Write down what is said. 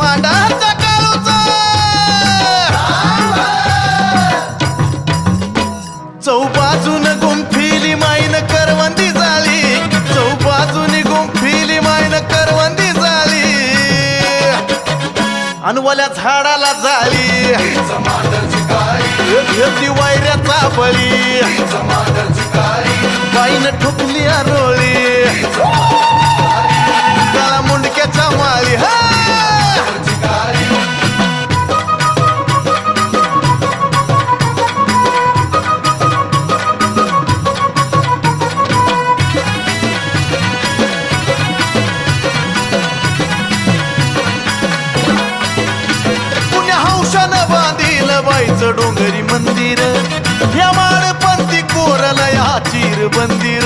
मांडाचा काळूचा चौबाजून गुंफिली माईन करवंदी झाली चौबाजून गुंफिली माईन करवंदी झाली अनवल्या झाडाला झाली घेतली वायऱ्याचा बळी बाईन ठोकली आरोळी काळा मुंडक्याच्या माळी हा बाईचं डोंगरी मंदिर या माळपंथी कोरला या चिर बंदिर